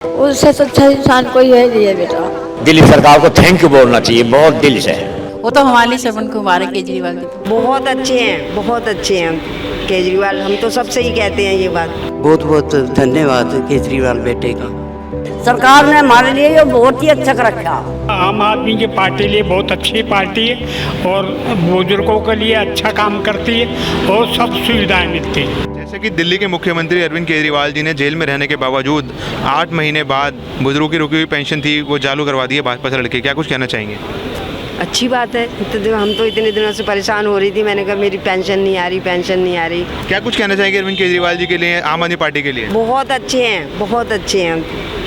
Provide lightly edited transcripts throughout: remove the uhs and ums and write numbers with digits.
उससे अच्छा इंसान कोई है नहीं है बेटा। दिल्ली सरकार को थैंक यू बोलना चाहिए बहुत दिल से। वो तो हमारे श्रवण कुमार है केजरीवाल जी। बहुत अच्छे हैं, बहुत अच्छे हैं केजरीवाल। हम तो सबसे ही कहते हैं ये बात। बहुत बहुत धन्यवाद केजरीवाल बेटे का। सरकार ने हमारे लिए ये बहुत ही अच्छा कर रखा। आम आदमी की पार्टी लिए बहुत अच्छी पार्टी है और बुजुर्गों के लिए अच्छा काम करती है और सब सुविधाएं मिलती है। जैसे कि दिल्ली के मुख्यमंत्री अरविंद केजरीवाल जी ने जेल में रहने के बावजूद 8 महीने बाद बुजुर्गों की रुकी हुई पेंशन थी वो चालू करवा दी है भाजपा से लड़के, क्या कुछ कहना चाहेंगे? अच्छी बात है। तो हम तो इतने दिनों से परेशान हो रही थी, मैंने कहा मेरी पेंशन नहीं आ रही, पेंशन नहीं आ रही। क्या कुछ कहना चाहेंगे अरविंद केजरीवाल जी के लिए, आम आदमी पार्टी के लिए? बहुत अच्छे हैं, बहुत अच्छे हैं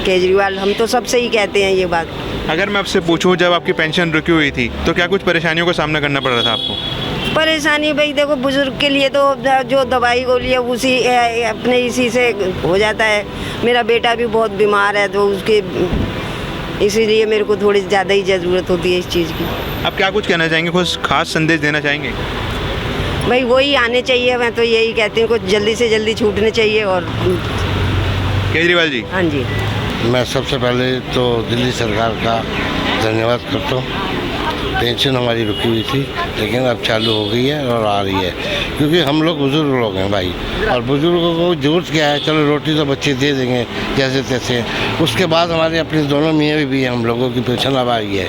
केजरीवाल। हम तो सबसे ही कहते हैं ये बात। अगर मैं आपसे पूछूं, जब आपकी पेंशन रुकी हुई थी तो क्या कुछ परेशानियों का सामना करना पड़ रहा था आपको? परेशानी भाई देखो, बुजुर्ग के लिए तो जो दवाई गोली है उसी अपने इसी से हो जाता है। मेरा बेटा भी बहुत बीमार है तो उसके इसीलिए मेरे को थोड़ी ज़्यादा ही ज़रूरत होती है इस चीज़ की। आप क्या कुछ कहना चाहेंगे, कुछ खास संदेश देना चाहेंगे? भाई वही आने चाहिए, मैं तो यही कहती हूँ कुछ जल्दी से जल्दी छूटने चाहिए। और केजरीवाल जी? हाँ जी। मैं सबसे पहले तो दिल्ली सरकार का धन्यवाद करता हूँ। पेंशन हमारी रुकी हुई थी लेकिन अब चालू हो गई है और आ रही है, क्योंकि हम लोग बुज़ुर्ग लोग हैं भाई, और बुज़ुर्गों को जरूरत क्या है, चलो रोटी तो बच्चे दे देंगे जैसे तैसे। उसके बाद हमारे अपने दोनों मियाँ भी हैं, हम लोगों की पेंशन अब आ रही है।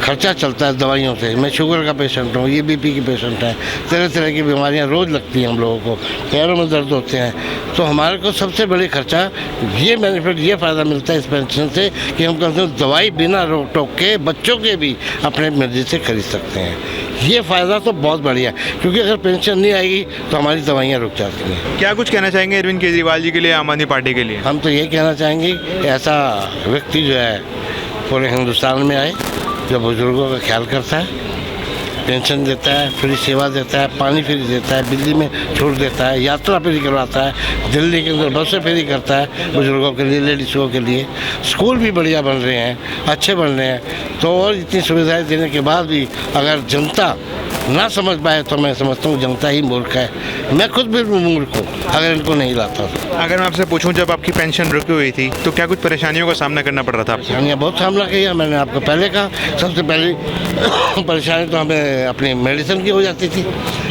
खर्चा चलता है दवाइयों से। मैं शुगर का पेशेंट हूँ, ये बीपी की पेशेंट है, तरह तरह की बीमारियाँ रोज़ लगती हैं हम लोगों को, पैरों में दर्द होते हैं। तो हमारे को सबसे बड़ी खर्चा ये बेनिफिट, ये फ़ायदा मिलता है इस पेंशन से कि हम कम से कम दवाई बिना रोक टोक के बच्चों के भी अपने मर्जी से खरीद सकते हैं। ये फ़ायदा तो बहुत बढ़िया है, क्योंकि अगर पेंशन नहीं आएगी तो हमारी दवाइयाँ रुक जाती हैं। क्या कुछ कहना चाहेंगे अरविंद केजरीवाल जी के लिए, आम आदमी पार्टी के लिए? हम तो ये कहना चाहेंगे कि ऐसा व्यक्ति जो है पूरे हिंदुस्तान में आए जो बुज़ुर्गों का ख्याल करता है, पेंशन देता है, फ्री सेवा देता है, पानी फ्री देता है, बिजली में छूट देता है, यात्रा फ्री करवाता है, दिल्ली के अंदर बसें फ्री करता है बुज़ुर्गों के लिए, लेडीज़ों के लिए। स्कूल भी बढ़िया बन रहे हैं, अच्छे बन रहे हैं। तो और इतनी सुविधाएं देने के बाद भी अगर जनता ना समझ पाए तो मैं समझता हूँ जनता ही मूर्ख है। मैं खुद भी मूर्ख हूँ अगर इनको नहीं लाता तो। अगर मैं आपसे पूछूं, जब आपकी पेंशन रुकी हुई थी तो क्या कुछ परेशानियों का सामना करना पड़ रहा था आपको? परेशानियाँ बहुत सामना किया मैंने, आपको पहले कहा। सबसे पहली परेशानी तो हमें अपनी मेडिसिन की हो जाती थी,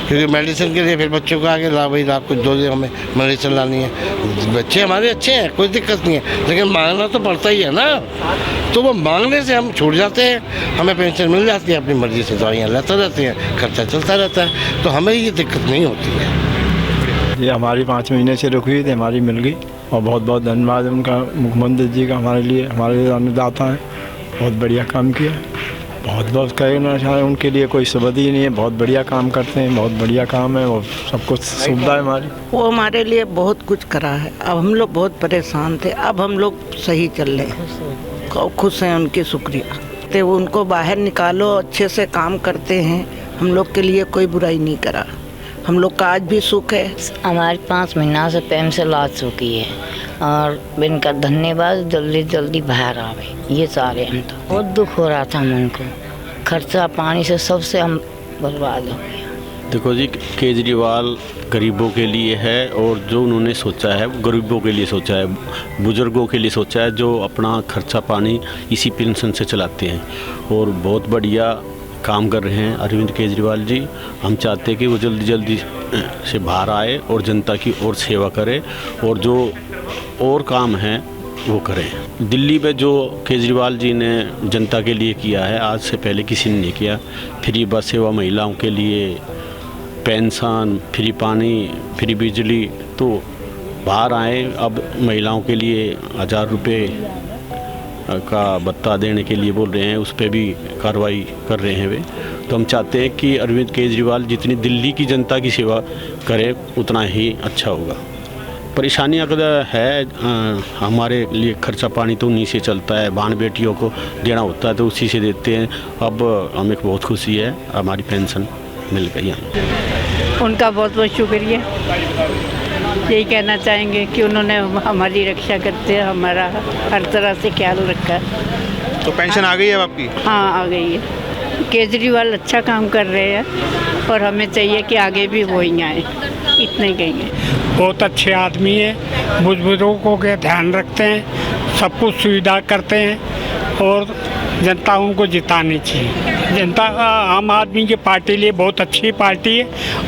क्योंकि मेडिसिन के लिए फिर बच्चों को आगे ला, भाई लाख कुछ दो दे, हमें मेडिसिन लानी है। बच्चे हमारे अच्छे हैं, कोई दिक्कत नहीं है, लेकिन मांगना तो पड़ता ही है ना। तो वो मांगने से हम छूट जाते हैं, हमें पेंशन मिल जाती है, अपनी मर्जी से दवाइयाँ लेते रहते हैं, खर्चा चलता रहता है, तो हमें ये दिक्कत नहीं होती है। ये हमारी 5 महीने से रुकी हुई थी, हमारी मिल गई, और बहुत बहुत धन्यवाद उनका, मुख्यमंत्री जी का हमारे लिए, हमारे लिए अन्नदाता है, बहुत बढ़िया काम किया। बहुत बहुत कहना चाहें उनके लिए कोई शब्द ही नहीं है, बहुत बढ़िया काम करते हैं, बहुत बढ़िया काम है, वो सब कुछ सुविधा है हमारी। वो हमारे लिए बहुत कुछ करा है। अब हम लोग बहुत परेशान थे, अब हम लोग सही चल रहे हैं, खुश हैं, उनके शुक्रिया। तो उनको बाहर निकालो, अच्छे से काम करते हैं, हम लोग के लिए कोई बुराई नहीं करा, हम लोग का आज भी सुख है। हमारी 5 महीना से पेंशन ला चुकी है और इनका धन्यवाद, जल्दी जल्दी बाहर आवे, ये सारे। हम तो बहुत दुख हो रहा था मन को, खर्चा पानी से सबसे हम बर्बाद हो गया। देखो जी, केजरीवाल गरीबों के लिए है, और जो उन्होंने सोचा है वो गरीबों के लिए सोचा है, बुजुर्गों के लिए सोचा है, जो अपना खर्चा पानी इसी पेंशन से चलाते हैं, और बहुत बढ़िया काम कर रहे हैं अरविंद केजरीवाल जी। हम चाहते हैं कि वो जल्दी जल्दी से बाहर आए और जनता की और सेवा करे, और जो और काम हैं वो करें। दिल्ली में जो केजरीवाल जी ने जनता के लिए किया है, आज से पहले किसी ने नहीं किया। फ्री बस सेवा महिलाओं के लिए, पेंशन, फ्री पानी, फ्री बिजली। तो बाहर आए, अब महिलाओं के लिए 1000 रुपये का भत्ता देने के लिए बोल रहे हैं, उस पर भी कार्रवाई कर रहे हैं वे। तो हम चाहते हैं कि अरविंद केजरीवाल जितनी दिल्ली की जनता की सेवा करे उतना ही अच्छा होगा। परेशानी अगर है, हमारे लिए खर्चा पानी तो उन्हीं से चलता है, बहन बेटियों को देना होता है तो उसी से देते हैं। अब हमें बहुत खुशी है, हमारी पेंशन मिल गई हमें। उनका बहुत बहुत शुक्रिया। यही कहना चाहेंगे कि उन्होंने हमारी रक्षा करते हैं, हमारा हर तरह से ख्याल रखा। तो पेंशन आ गई है आपकी? हाँ, आ गई है। केजरीवाल अच्छा काम कर रहे हैं और हमें चाहिए कि आगे भी वो ही आए, इतने कहेंगे। बहुत अच्छे आदमी हैं, बुजुर्गों के ध्यान रखते हैं, सब कुछ सुविधा करते हैं और जनता उनको जितानी चाहिए। जनता आम आदमी की पार्टी लिए बहुत अच्छी पार्टी है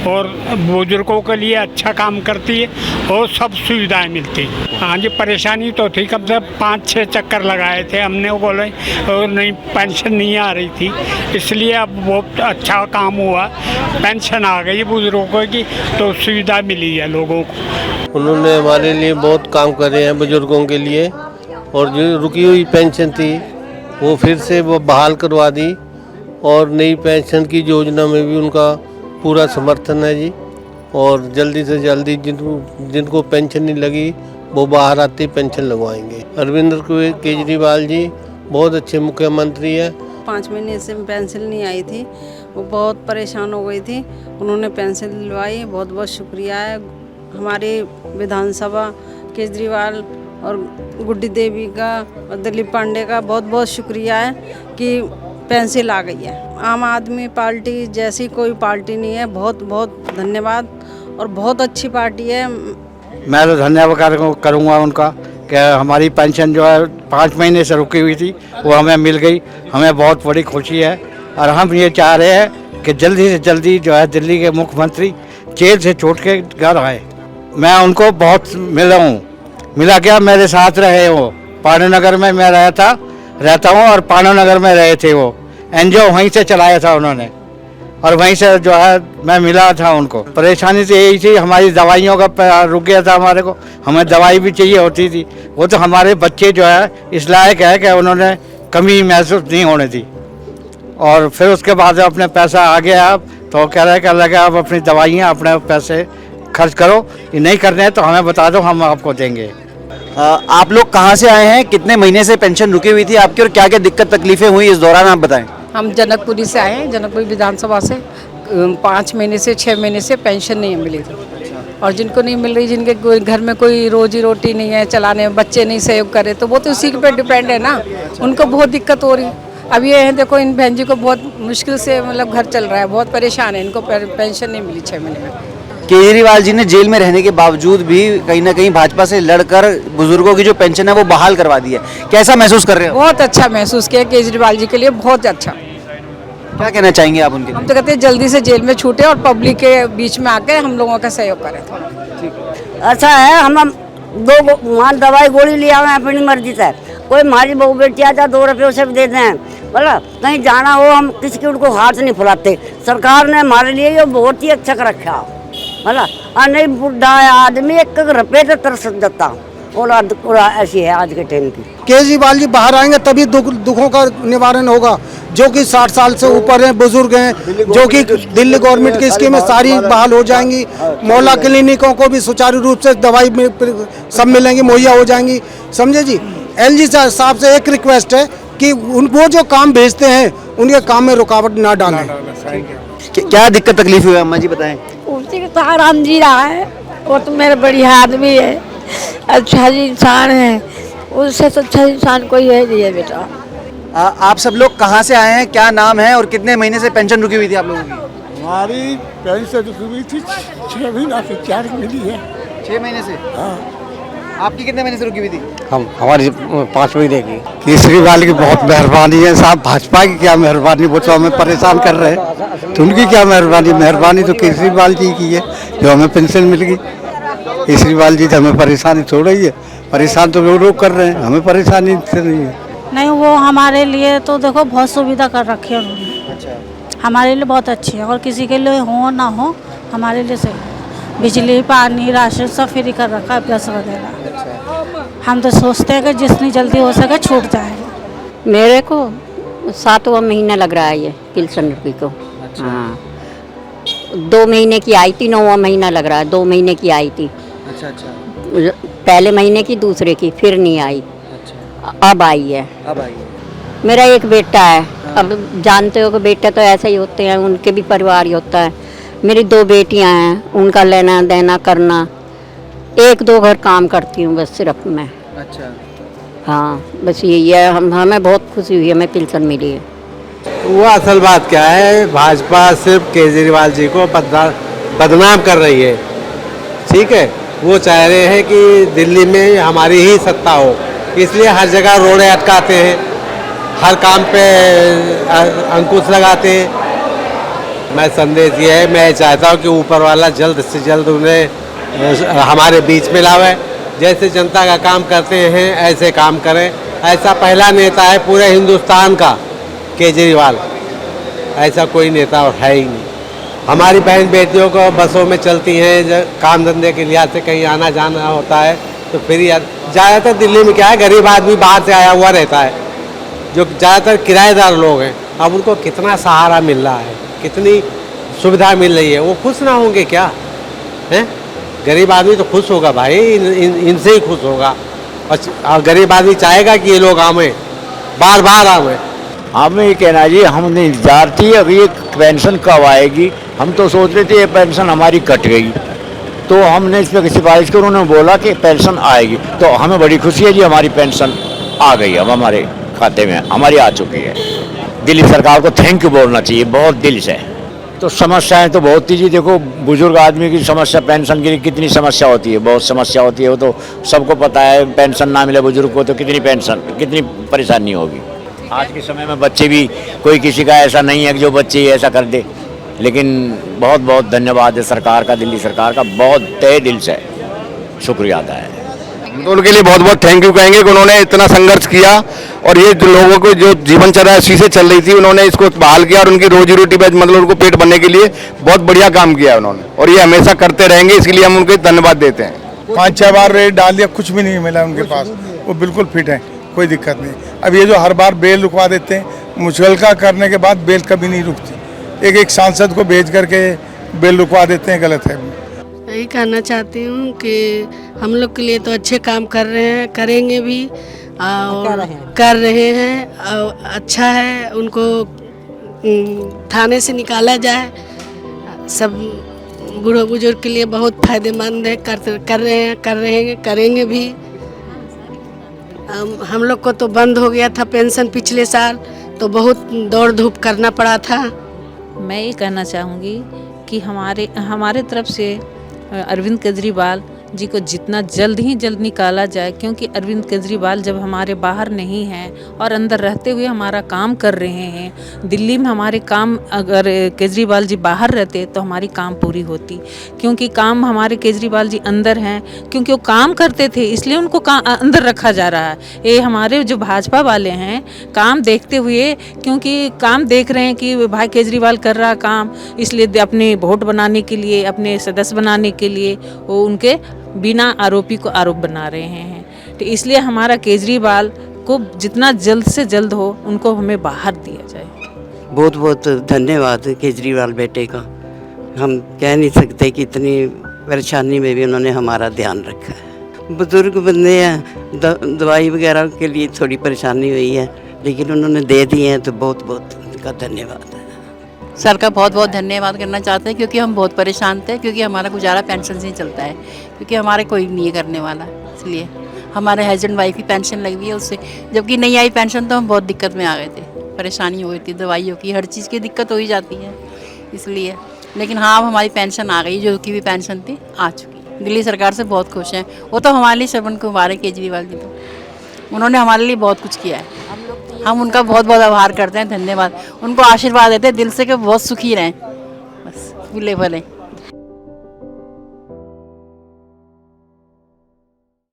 और बुजुर्गों के लिए अच्छा काम करती है और सब सुविधाएं मिलती हैं। हाँ जी, परेशानी तो थी, कम से 5-6 चक्कर लगाए थे हमने, वो बोले और नहीं पेंशन नहीं आ रही थी, इसलिए अब बहुत अच्छा काम हुआ, पेंशन आ गई बुजुर्गों की, तो सुविधा मिली है लोगों को। उन्होंने हमारे लिए बहुत काम करे हैं बुजुर्गों के लिए, और जो रुकी हुई पेंशन थी वो फिर से वो बहाल करवा दी, और नई पेंशन की योजना में भी उनका पूरा समर्थन है जी। और जल्दी से जल्दी जिनको पेंशन नहीं लगी वो बाहर आते पेंशन लगवाएंगे। अरविंद केजरीवाल जी बहुत अच्छे मुख्यमंत्री हैं। 5 महीने से पेंशन नहीं आई थी, वो बहुत परेशान हो गई थी, उन्होंने पेंशन दिलवाई, बहुत बहुत शुक्रिया है। हमारे विधानसभा केजरीवाल और गुड्डी देवी का और दिलीप पांडे का बहुत बहुत शुक्रिया है कि पेंशन आ गई है। आम आदमी पार्टी जैसी कोई पार्टी नहीं है, बहुत बहुत धन्यवाद, और बहुत अच्छी पार्टी है। मैं तो धन्यवाद करूँगा उनका कि हमारी पेंशन जो है 5 महीने से रुकी हुई थी वो हमें मिल गई, हमें बहुत बड़ी खुशी है। और हम ये चाह रहे हैं कि जल्दी से जल्दी जो है दिल्ली के मुख्यमंत्री जेल से छूट के घर आए। मैं उनको बहुत मिला क्या, मेरे साथ रहे वो, पांडवनगर में मैं रहता हूँ और पांडवनगर में रहे थे वो, एनजीओ वहीं से चलाया था उन्होंने, और वहीं से जो है मैं मिला था उनको। परेशानी तो यही थी, हमारी दवाइयों का रुक गया था हमारे को, हमें दवाई भी चाहिए होती थी, वो तो हमारे बच्चे जो है इस लायक है कि उन्होंने कमी महसूस नहीं होने दी। और फिर उसके बाद अपने पैसा आ गया, आप तो कह रहे कि आप अपनी दवाइयाँ अपने पैसे खर्च करो, ये नहीं करने हैं तो हमें बता दो, हम आपको देंगे। आप लोग कहाँ से आए हैं, कितने महीने से पेंशन रुकी हुई थी आपकी, और क्या क्या दिक्कत तकलीफें हुई इस दौरान आप बताएं। हम जनकपुरी से आए हैं, जनकपुरी विधानसभा से। 5 महीने से 6 महीने से पेंशन नहीं मिली थी, और जिनको नहीं मिल रही, जिनके घर में कोई रोजी रोटी नहीं है चलाने, बच्चे नहीं सहयोग करे, तो वो तो उसी के पे डिपेंड है ना, उनको बहुत दिक्कत हो रही है। अब ये है, देखो इन बहन जी को बहुत मुश्किल से मतलब घर चल रहा है, बहुत परेशान है, इनको पेंशन नहीं मिली 6 महीने में। केजरीवाल जी ने जेल में रहने के बावजूद भी कहीं ना कहीं भाजपा से लड़कर बुजुर्गों की जो पेंशन है वो बहाल करवा दी है, कैसा महसूस कर रहे हो? बहुत अच्छा महसूस किया केजरीवाल जी के लिए, बहुत अच्छा। क्या कहना चाहेंगे आप उनके? हम तो कहते हैं जल्दी से जेल में छूटे और पब्लिक के बीच में आके हम लोगों का सहयोग करें थोड़ा। अच्छा है, हम 2 दवाई गोली लिया हुआ अपनी मर्जी से, कोई हमारी बहू बेटी आ जाए 2 रुपये उसे भी देते हैं, बोला कहीं जाना हो हम किसी की उनको हाथ नहीं फुलाते। सरकार ने हमारे लिए ये बहुत ही अच्छा कर रखा, बोला और नहीं बुढ़ा आदमी 1 रुपये तो तरस जाता, और ऐसी है आज के टाइम की। केजरीवाल जी बाहर आएंगे तभी दुखों का निवारण होगा। जो कि 60 साल से ऊपर हैं, बुजुर्ग हैं, जो कि दिल्ली गवर्नमेंट की स्कीमें सारी बहाल हो जाएंगी, मोहल्ला क्लिनिकों को भी सुचारू रूप से दवाई सब मिलेंगी, मुहैया हो जाएंगी, समझे जी। एलजी साहब से एक रिक्वेस्ट है कि वो जो काम भेजते हैं उनके काम में रुकावट ना डालें। क्या दिक्कत तकलीफ हुई अम्मा जी बताएं? उसी को तो आराम जी रहा है, वो तो मेरे बढ़िया आदमी है, अच्छा जी इंसान है, उससे तो अच्छा इंसान कोई है नहीं है बेटा। आप सब लोग कहाँ से आए हैं, क्या नाम है, और कितने महीने से पेंशन रुकी हुई थी आप लोगों की? हमारी पेंशन रुकी हुई थी 6 महीना से 4 मिली है। 6 महीने से? हाँ। आपकी कितने महीने से रुकी हुई थी? हमारी 5 महीने की। केजरीवाल की बहुत मेहरबानी है साहब, भाजपा की क्या मेहरबानी, वो तो हमें परेशान कर रहे हैं, तो उनकी क्या मेहरबानी तो केजरीवाल जी की है जो हमें पेंशन मिल गई। केजरीवाल जी तो हमें परेशानी छोड़ रही है, परेशान तो लोग कर रहे हैं, हमें परेशानी नहीं है। नहीं, वो हमारे लिए तो देखो बहुत सुविधा कर रखी है उन्होंने। अच्छा। हमारे लिए बहुत अच्छी है, और किसी के लिए हो ना हो हमारे लिए सही, बिजली पानी राशन सब फ्री कर रखा है, प्लस वगैरह। हम तो सोचते हैं कि जितनी जल्दी हो सके छूट जाएगा। मेरे को 7वां महीना लग रहा है ये पेंशन रुपये को। अच्छा। हाँ, 2 महीने की आई थी, 9वां महीना लग रहा है, 2 महीने की आई थी। अच्छा अच्छा। पहले महीने की, दूसरे की, फिर नहीं आई। अच्छा। अब आई है। अब आई है। मेरा एक बेटा है। हाँ। अब जानते हो कि बेटे तो ऐसे ही होते हैं, उनके भी परिवार ही होता है। मेरी 2 बेटियां हैं, उनका लेना देना करना, 1-2 घर काम करती हूँ बस सिर्फ मैं। अच्छा। हाँ, बस यही है। हमें बहुत खुशी हुई है, हमें पेंशन मिली है। वो असल बात क्या है, भाजपा सिर्फ केजरीवाल जी को बदनाम कर रही है, ठीक है। वो चाह रहे हैं कि दिल्ली में हमारी ही सत्ता हो, इसलिए हर जगह रोड़े अटकाते हैं, हर काम पे अंकुश लगाते हैं। मैं संदेश ये है, मैं चाहता हूँ कि ऊपर वाला जल्द से जल्द उन्हें हमारे बीच में लावे। जैसे जनता का काम करते हैं ऐसे काम करें। ऐसा पहला नेता है पूरे हिंदुस्तान का केजरीवाल, ऐसा कोई नेता और है ही नहीं। हमारी बहन बेटियों को बसों में चलती हैं, काम धंधे के लिहाज से कहीं आना जाना होता है तो फिर ज़्यादातर दिल्ली में क्या है, गरीब आदमी बाहर से आया हुआ रहता है, जो ज़्यादातर किराएदार लोग हैं। अब उनको कितना सहारा मिल रहा है, कितनी सुविधा मिल रही है, वो खुश ना होंगे क्या? हैं? गरीब आदमी तो खुश होगा भाई, इनसे ही खुश होगा। और गरीब आदमी चाहेगा कि ये लोग आवें, बार बार आवें। हमें ये कहना है जी, हमने इंतजार थी अभी ये पेंशन कब आएगी। हम तो सोच रहे थे ये पेंशन हमारी कट गई, तो हमने इस पर सिफारिश कर, उन्होंने बोला कि पेंशन आएगी, तो हमें बड़ी खुशी है जी, हमारी पेंशन आ गई, अब हमारे खाते में हमारी आ चुकी है। दिल्ली सरकार को थैंक यू बोलना चाहिए बहुत दिल से। तो समस्याएं तो बहुत थी जी, देखो बुजुर्ग आदमी की समस्या, पेंशन के लिए कितनी समस्या होती है, बहुत समस्या होती है, वो तो सबको पता है। पेंशन ना मिले बुजुर्ग को तो कितनी पेंशन, कितनी परेशानी होगी। आज के समय में बच्चे भी, कोई किसी का ऐसा नहीं है कि जो बच्चे ऐसा कर दे, लेकिन बहुत बहुत धन्यवाद है सरकार का, दिल्ली सरकार का, बहुत तहे दिल से शुक्रिया अदा है। तो उनके लिए बहुत बहुत थैंक यू कहेंगे कि उन्होंने इतना संघर्ष किया और ये जो लोगों को जो जीवनचर्या इसी से चल रही थी, उन्होंने इसको बहाल किया और उनकी रोजी रोटी पे मतलब उनको पेट भरने के लिए बहुत बढ़िया काम किया है उन्होंने, और ये हमेशा करते रहेंगे, इसलिए हम उनको धन्यवाद देते हैं। 5-6 बार रेट डाल दिया, कुछ भी नहीं मिला उनके पास, वो बिल्कुल फिट है, कोई दिक्कत नहीं। अब ये जो हर बार बेल रुकवा देते हैं, मुचलका करने के बाद बेल कभी नहीं रुकती, एक सांसद को भेज करके बेल रुकवा देते हैं, गलत है। यही कहना चाहती हूँ कि हम लोग के लिए तो अच्छे काम कर रहे हैं, करेंगे भी और कर रहे हैं, और अच्छा है। उनको थाने से निकाला जाए, सब बूढ़े बुजुर्ग के लिए बहुत फायदेमंद है, कर रहे हैं, करेंगे भी। हम लोग को तो बंद हो गया था पेंशन पिछले साल, तो बहुत दौड़ धूप करना पड़ा था। मैं ये कहना चाहूँगी कि हमारे तरफ से अरविंद केजरीवाल जी को जितना जल्द ही जल्द निकाला जाए, क्योंकि अरविंद केजरीवाल जब हमारे बाहर नहीं हैं और अंदर रहते हुए हमारा काम कर रहे हैं। दिल्ली में हमारे काम, अगर केजरीवाल जी बाहर रहते तो हमारी काम पूरी होती, क्योंकि काम हमारे केजरीवाल जी अंदर हैं, क्योंकि वो काम करते थे इसलिए उनको अंदर रखा जा रहा है। ये हमारे जो भाजपा वाले हैं काम देखते हुए, क्योंकि काम देख रहे हैं कि भाई केजरीवाल कर रहा काम, इसलिए अपने वोट बनाने के लिए, अपने सदस्य बनाने के लिए वो उनके बिना आरोपी को आरोप बना रहे हैं। तो इसलिए हमारा केजरीवाल को जितना जल्द से जल्द हो उनको हमें बाहर दिया जाए। बहुत बहुत धन्यवाद केजरीवाल बेटे का। हम कह नहीं सकते कि इतनी परेशानी में भी उन्होंने हमारा ध्यान रखा है। बुजुर्ग बंदे हैं, दवाई वगैरह के लिए थोड़ी परेशानी हुई है, लेकिन उन्होंने दे दिए हैं, तो बहुत बहुत उनका धन्यवाद है। सर का बहुत बहुत धन्यवाद करना चाहते हैं, क्योंकि हम बहुत परेशान थे, क्योंकि हमारा गुजारा पेंशन से ही चलता है, क्योंकि हमारे कोई नहीं है करने वाला, इसलिए हमारे हस्बैंड वाइफ की पेंशन लगी हुई है उससे। जबकि नहीं आई पेंशन तो हम बहुत दिक्कत में आ गए थे, परेशानी हो गई थी, दवाइयों की, हर चीज़ की दिक्कत हो ही जाती है इसलिए। लेकिन हाँ, अब हमारी पेंशन आ गई, जो की भी पेंशन थी आ चुकी। दिल्ली सरकार से बहुत खुश हैं, वो तो हमारे लिए श्रवण कुमार है केजरीवाल जी, तो उन्होंने हमारे लिए बहुत कुछ किया है। हम उनका बहुत बहुत आभार करते हैं, धन्यवाद। उनको आशीर्वाद देते हैं दिल से कि बहुत सुखी रहें, बस भूले भले।